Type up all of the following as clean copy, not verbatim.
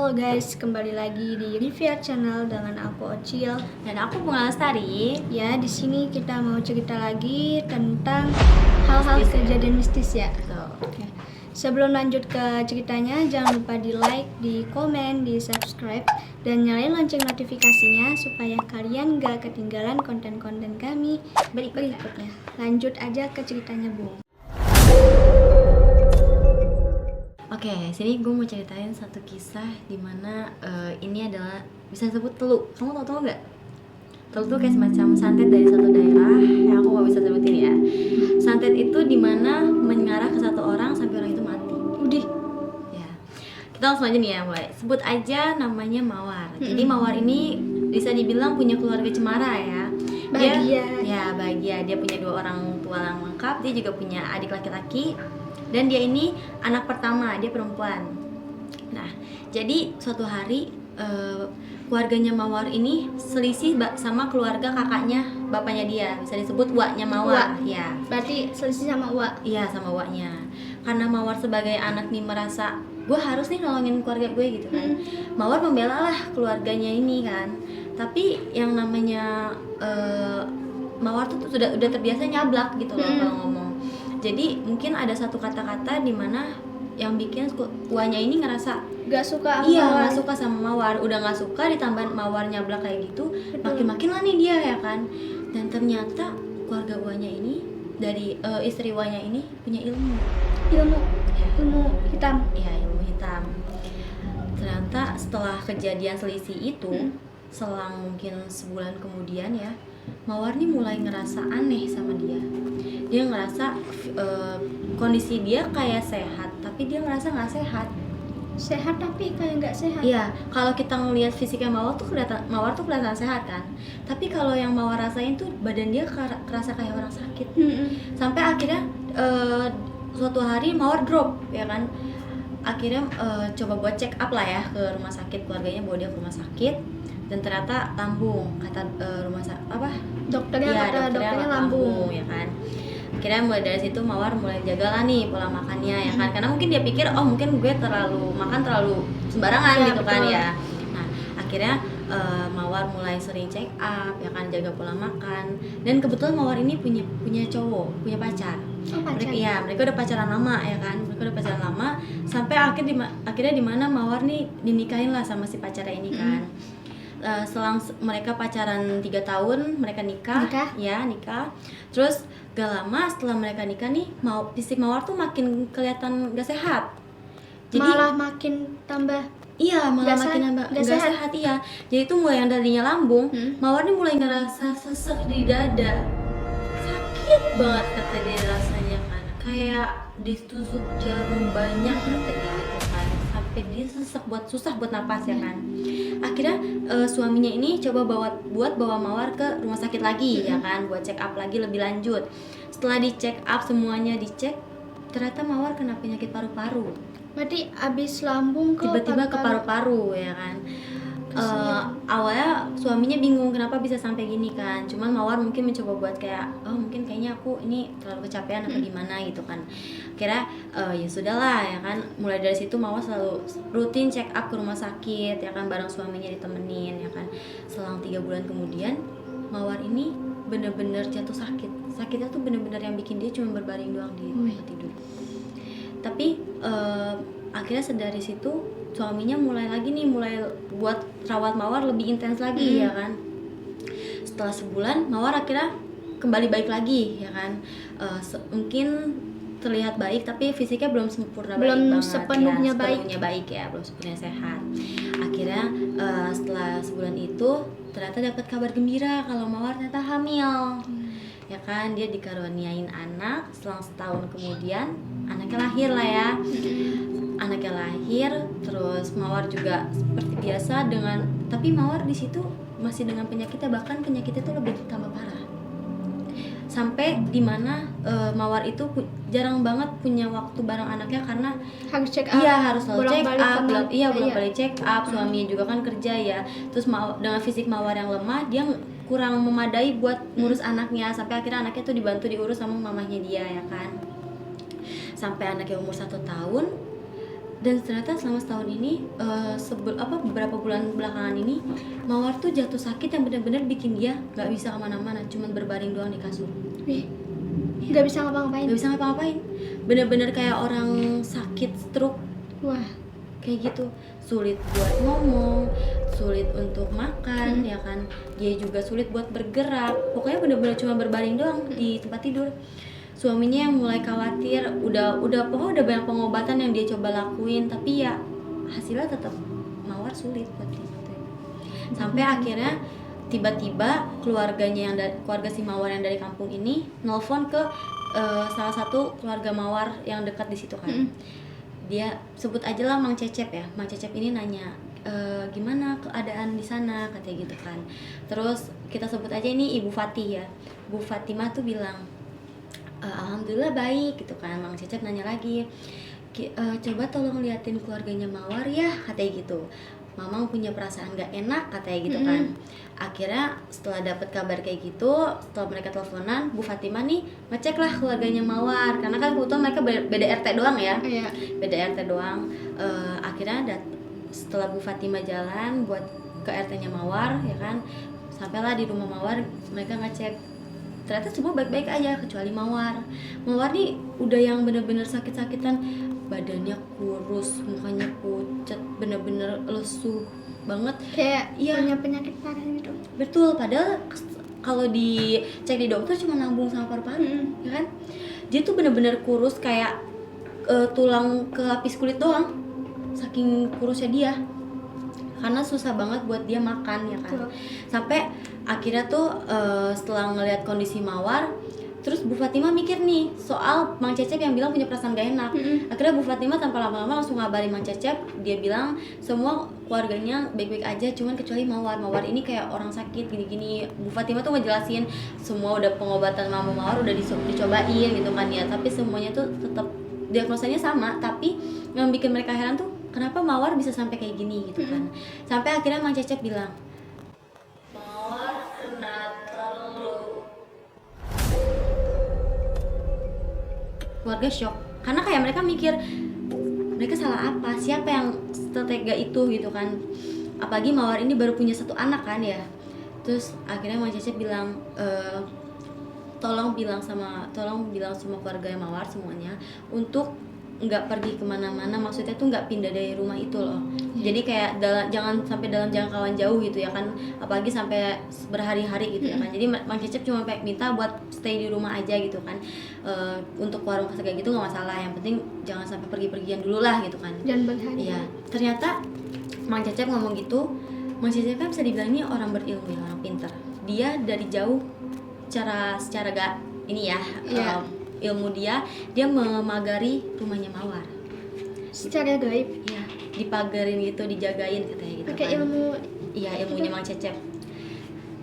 Halo guys, kembali lagi di Rivia Channel dengan aku Ocil Dan aku Bunga Lestari. ya. Di sini kita mau cerita lagi tentang hal-hal Mistis ya? kejadian mistis ya. Tuh. Oke. Sebelum lanjut ke ceritanya, jangan lupa di like, di komen, di subscribe, dan nyalain lonceng notifikasinya supaya kalian gak ketinggalan konten-konten kami berikutnya. Lanjut aja ke ceritanya, Bung. Oke, sini gue mau ceritain satu kisah dimana ini adalah bisa disebut telu. Kamu tau nggak? Telu tuh kayak semacam santet dari satu daerah yang aku gak bisa sebutin ya. Santet itu dimana mengarah ke satu orang sampai orang itu mati. Udih. Ya, kita langsung aja nih ya mulai. Sebut aja namanya Mawar. Jadi Mawar ini bisa dibilang punya keluarga cemara ya. Bahagia. Bahagia. Dia punya 2 orang tua yang lengkap. Dia juga punya adik laki-laki. Dan dia ini anak pertama, dia perempuan. Nah, jadi suatu hari keluarganya Mawar ini selisih sama keluarga kakaknya, bapaknya dia. Bisa disebut waknya Mawar. Wak. Ya. Berarti selisih sama Wak. Iya, sama waknya. Karena Mawar sebagai anak nih merasa gue harus nih nolongin keluarga gue gitu kan. Mawar membela lah keluarganya ini kan. Tapi yang namanya Mawar tuh udah terbiasa nyablak gitu loh kalau ngomong. Jadi mungkin ada satu kata-kata di mana yang bikin Uanya ini ngerasa Gak suka sama iya Mawar. nggak suka sama Mawar, udah nggak suka ditambah Mawar nyablak kayak gitu, makin lah nih dia ya kan. Dan ternyata keluarga Uanya ini dari istri Uanya ini punya ilmu hitam. ya, ilmu hitam. Ternyata setelah kejadian selisih itu selang mungkin sebulan kemudian ya, Mawar nih mulai ngerasa aneh sama dia. Dia ngerasa kondisi dia kayak sehat, tapi dia ngerasa nggak sehat. Sehat tapi kayak nggak sehat. Iya, kalau kita ngelihat fisiknya Mawar tuh kelihatan sehat kan. Tapi kalau yang Mawar rasain tuh badan dia kerasa kayak orang sakit. Sampai akhirnya suatu hari Mawar drop ya kan. Akhirnya coba buat check up lah ya ke rumah sakit, keluarganya bawa dia ke rumah sakit. Dan ternyata lambung, kata dokternya lambung ya kan. Akhirnya mulai dari situ Mawar mulai jagalah nih pola makannya ya kan, karena mungkin dia pikir mungkin gue makan terlalu sembarangan ya, gitu betul. kan ya. Nah akhirnya Mawar mulai sering check up ya kan, jaga pola makan. Dan kebetulan Mawar ini punya cowok, punya pacar. Mereka udah pacaran lama ya kan, sampai akhirnya dimana Mawar nih dinikahin lah sama si pacarnya ini kan. Selang mereka pacaran 3 tahun, mereka nikah. Terus gak lama setelah mereka nikah nih, fisik Mawar tuh makin kelihatan gak sehat. Jadi malah makin tambah. Iya, malah makin gak sehat. Iya. Jadi tuh mulai yang darinya lambung, Mawar nih mulai ngerasa sesek di dada. Sakit banget kata dia rasanya kan, kayak ditusuk jarum banyak kata dia gitu kan, sampai dia susah buat napas ya kan. Akhirnya suaminya ini coba bawa Mawar ke rumah sakit lagi ya kan, buat check up lagi lebih lanjut. Setelah di check up, semuanya dicek, ternyata Mawar kena penyakit paru-paru. Berarti abis lambung tiba-tiba ke paru-paru ya kan. Awalnya suaminya bingung kenapa bisa sampai gini kan, cuman Mawar mungkin mencoba buat kayak mungkin kayaknya aku ini terlalu kecapean atau gimana gitu kan. Kira ya sudahlah ya kan. Mulai dari situ Mawar selalu rutin check up ke rumah sakit ya kan, bareng suaminya ditemenin ya kan. Selang 3 bulan kemudian Mawar ini bener-bener jatuh sakitnya tuh bener-bener yang bikin dia cuma berbaring doang di tempat tidur. Tapi akhirnya dari situ suaminya mulai buat rawat Mawar lebih intens lagi ya kan. Setelah sebulan Mawar akhirnya kembali baik lagi ya kan. Mungkin terlihat baik tapi fisiknya belum sempurna, belum baik sepenuhnya baik ya, belum sepenuhnya sehat. Akhirnya setelah sebulan itu ternyata dapat kabar gembira kalau Mawar ternyata hamil. Ya kan, dia dikaruniain anak. Selang setahun kemudian anaknya lahir lah ya. Anaknya lahir, terus Mawar juga seperti biasa tapi Mawar di situ masih dengan penyakitnya, bahkan penyakitnya itu lebih tambah parah. Sampai dimana Mawar itu jarang banget punya waktu bareng anaknya karena harus check up. Iya, harus selalu check up. bolak-balik check up. Suaminya juga kan kerja ya. Terus dengan fisik Mawar yang lemah, dia kurang memadai buat ngurus anaknya. Sampai akhirnya anaknya tuh dibantu diurus sama mamahnya dia ya kan. Sampai anaknya umur 1 tahun, Dan ternyata selama setahun ini beberapa bulan belakangan ini Mawar tuh jatuh sakit yang benar-benar bikin dia nggak bisa kemana-mana, cuman berbaring doang di kasur. Nggak bisa ngapa-ngapain. Nggak bisa ngapa-ngapain, bener-bener kayak orang sakit stroke. Wah, Kayak gitu, sulit buat ngomong, sulit untuk makan, ya kan. Dia juga sulit buat bergerak. Pokoknya bener-bener cuma berbaring doang di tempat tidur. Suaminya yang mulai khawatir, pokoknya udah banyak pengobatan yang dia coba lakuin, tapi ya hasilnya tetap Mawar sulit buat dia. Sampai akhirnya tiba-tiba keluarga si Mawar yang dari kampung ini nelfon ke salah satu keluarga Mawar yang dekat di situ kan. Dia sebut aja lah Mang Cecep ya. Mang Cecep ini nanya, gimana keadaan di sana, katanya gitu kan. Terus kita sebut aja ini Ibu Fatih ya. Bu Fatimah tuh bilang, alhamdulillah baik gitu kan. Mang Cecep nanya lagi, coba tolong liatin keluarganya Mawar ya, katanya gitu. Mamang punya perasaan gak enak, katanya gitu kan. Akhirnya setelah dapat kabar kayak gitu, setelah mereka teleponan, Bu Fatimah nih ngecek lah keluarganya Mawar, karena kan kebetulan mereka beda RT doang ya. Beda RT doang. Akhirnya setelah Bu Fatimah jalan buat ke RT-nya Mawar ya kan, sampailah di rumah Mawar, mereka ngecek, ternyata semua baik-baik aja kecuali Mawar. Mawar nih udah yang bener-bener sakit-sakitan, badannya kurus, mukanya pucat, bener-bener lesu banget, kayak punya penyakit parah gitu. Betul, padahal kalau dicek di dokter cuma lambung sama paru-paru, ya kan. Dia tuh bener-bener kurus kayak tulang kelapis kulit doang, saking kurusnya dia, karena susah banget buat dia makan ya kan. Sampai akhirnya tuh setelah ngelihat kondisi Mawar, terus Bu Fatimah mikir nih soal Mang Cecep yang bilang punya perasaan gak enak. Akhirnya Bu Fatimah tanpa lama-lama langsung ngabarin Mang Cecep. Dia bilang semua keluarganya baik-baik aja, cuman kecuali Mawar. Mawar ini kayak orang sakit gini-gini. Bu Fatimah tuh ngejelasin semua udah pengobatan Mawar udah dicobain gitu kan ya, tapi semuanya tuh tetap diagnosanya sama. Tapi yang bikin mereka heran tuh kenapa Mawar bisa sampai kayak gini gitu kan. Sampai akhirnya Mang Cecep bilang, Mawar kena telur. Keluarga shock, karena kayak mereka mikir mereka salah apa, siapa yang setega itu gitu kan. Apalagi Mawar ini baru punya satu anak kan ya. Terus akhirnya Mang Cecep bilang, tolong bilang sama keluarga Mawar semuanya untuk nggak pergi kemana-mana, maksudnya tuh nggak pindah dari rumah itu loh. Jadi kayak jangan sampai dalam jangkauan jauh gitu ya kan, apalagi sampai berhari-hari gitu ya kan. Jadi Mang Cecep cuma minta buat stay di rumah aja gitu kan. Untuk warung kayak gitu nggak masalah, yang penting jangan sampai pergi-pergian dulu lah gitu kan. Jangan berhari. Iya, ternyata Mang Cecep ngomong gitu. Mang Cecep kan bisa dibilang ini orang berilmu ya, orang pintar. Dia dari jauh secara gak ini ya, ilmu dia memagari rumahnya Mawar secara gaib ya, dipagarin gitu, dijagain katanya gitu. Pakai kan ilmu. Iya, ilmunya Mang Cecep.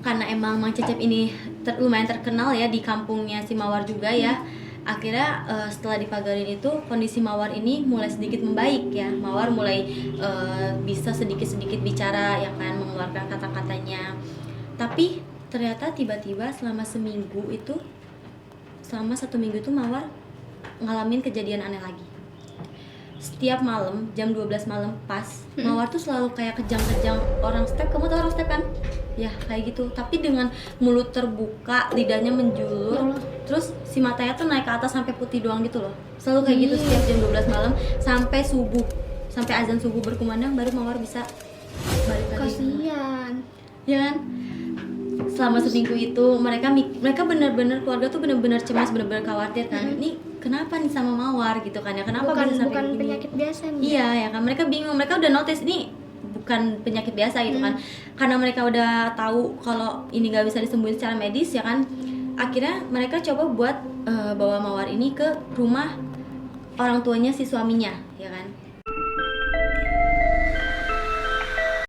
Karena emang Mang Cecep ini lumayan terkenal ya di kampungnya si Mawar juga ya. Akhirnya setelah dipagarin itu kondisi Mawar ini mulai sedikit membaik ya. Mawar mulai bisa sedikit-sedikit bicara ya kan, mengeluarkan kata-katanya. Tapi ternyata tiba-tiba selama 1 minggu itu Mawar ngalamin kejadian aneh lagi. Setiap malam jam 12 malam pas, Mawar tuh selalu kayak kejang-kejang orang step. Kamu tahu orang step kan? Ya kayak gitu, tapi dengan mulut terbuka, lidahnya menjulur, terus si matanya tuh naik ke atas sampai putih doang gitu loh. Selalu kayak gitu setiap jam 12 malam sampai subuh, sampai azan subuh berkumandang baru Mawar bisa balik lagi. Kasian. Ya kan? Selama 1 minggu itu mereka benar-benar, keluarga tuh benar-benar cemas, benar-benar khawatir kan. Ini kenapa nih sama Mawar gitu kan ya? Kenapa bisa sampai bukan gini? penyakit biasa nih. Iya ya kan, mereka bingung. Mereka udah notice ini bukan penyakit biasa gitu kan. Karena mereka udah tahu kalau ini nggak bisa disembuhin secara medis ya kan. Akhirnya mereka coba buat bawa Mawar ini ke rumah orang tuanya si suaminya ya kan.